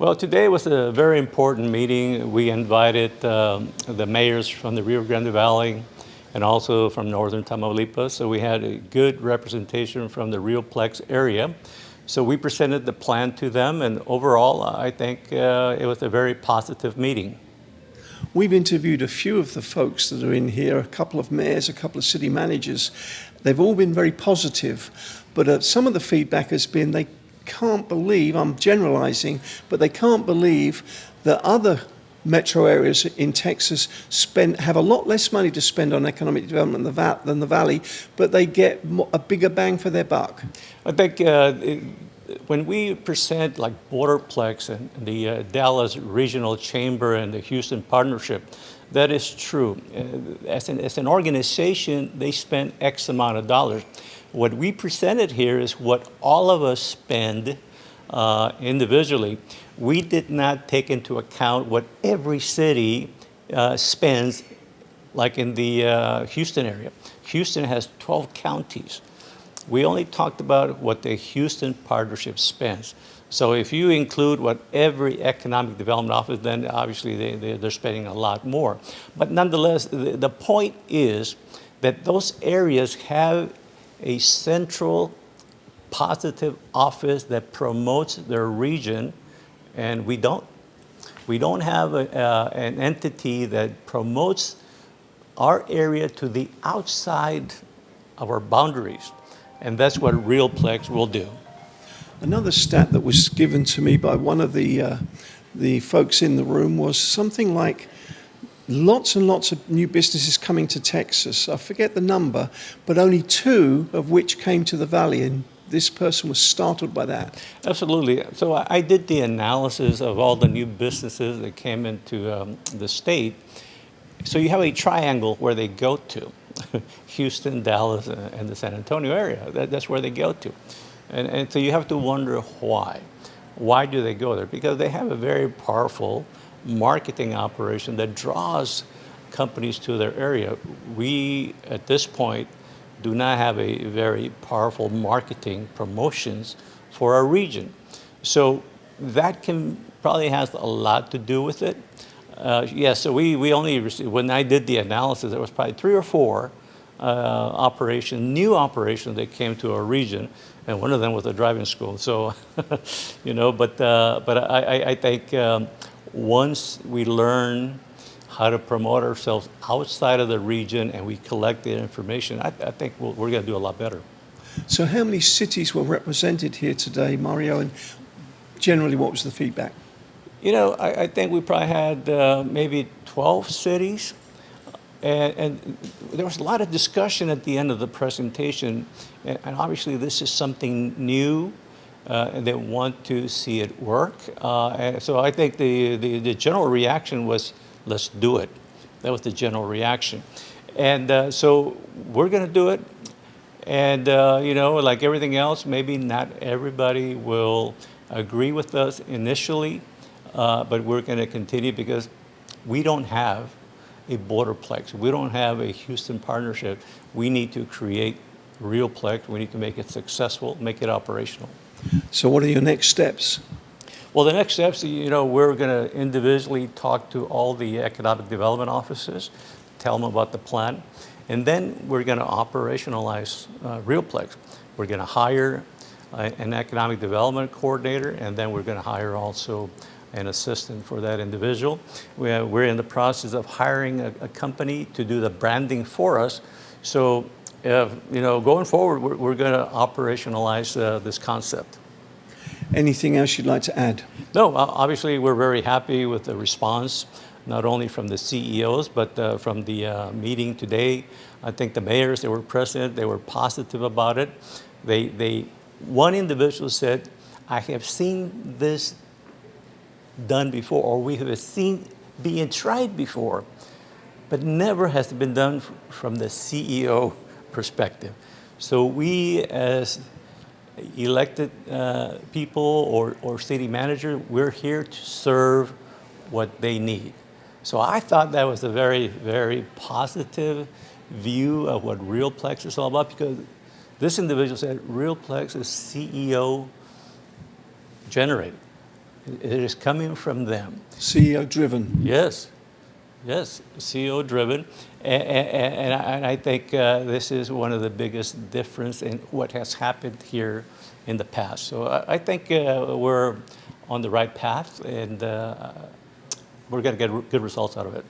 Well, today was a very important meeting. We invited the mayors from the Rio Grande Valley and also from northern Tamaulipas. So we had a good representation from the RioPlex area. So we presented the plan to them, and overall, I think it was a very positive meeting. We've interviewed a few of the folks that are in here, a couple of mayors, a couple of city managers. They've all been very positive, but some of the feedback has been they can't believe, I'm generalizing, but they can't believe that other metro areas in Texas have a lot less money to spend on economic development than the Valley, but they get a bigger bang for their buck. I think when we present like RioPlex and the Dallas Regional Chamber and the Houston Partnership, that is true. As an organization, they spend X amount of dollars. What we presented here is what all of us spend individually. We did not take into account what every city spends, like in the Houston area. Houston has 12 counties. We only talked about what the Houston Partnership spends. So if you include what every economic development office, then obviously they're spending a lot more. But nonetheless, the point is that those areas have a central positive office that promotes their region, and we don't. We don't have an entity that promotes our area to the outside of our boundaries, and that's what RioPlex will do. Another stat that was given to me by one of the folks in the room was something like lots and lots of new businesses coming to Texas. I forget the number, but only 2 of which came to the Valley, and this person was startled by that. Absolutely. So I did the analysis of all the new businesses that came into the state. So you have a triangle where they go to, Houston, Dallas, and the San Antonio area. That's where they go to. And so you have to wonder why. Why do they go there? Because they have a very powerful marketing operation that draws companies to their area. We, at this point, do not have a very powerful marketing promotions for our region. So that probably has a lot to do with it. Yes, so we only received, when I did the analysis, there was probably 3 or 4 new operations that came to our region, and one of them was a driving school. So, but I think once we learn how to promote ourselves outside of the region and we collect the information, I think we're going to do a lot better. So how many cities were represented here today, Mario, and generally what was the feedback? I think we probably had maybe 12 cities, and there was a lot of discussion at the end of the presentation, and obviously this is something new, and they want to see it work. And so I think the general reaction was, let's do it. That was the general reaction. And so we're going to do it. And, like everything else, maybe not everybody will agree with us initially, but we're going to continue because we don't have a RioPlex. We don't have a Houston Partnership. We need to create RioPlex. We need to make it successful, make it operational. So what are your next steps? Well, the next steps, we're going to individually talk to all the economic development offices, tell them about the plan, and then we're going to operationalize RioPlex. We're going to hire an economic development coordinator, and then we're going to hire also an assistant for that individual. We're in the process of hiring a company to do the branding for us. So, going forward, we're going to operationalize this concept. Anything else you'd like to add? No, obviously we're very happy with the response, not only from the CEOs, but from the meeting today. I think the mayors that were present, they were positive about it. One individual said, I have seen this done before, or we have seen being tried before, but never has it been done from the CEO perspective. So we, as elected people or city manager, we're here to serve what they need. So I thought that was a very, very positive view of what RioPlex is all about, because this individual said RioPlex is CEO generated. It is coming from them. CEO driven. Yes, yes, CEO driven, and I think this is one of the biggest difference in what has happened here in the past. So I think we're on the right path, and we're going to get good results out of it.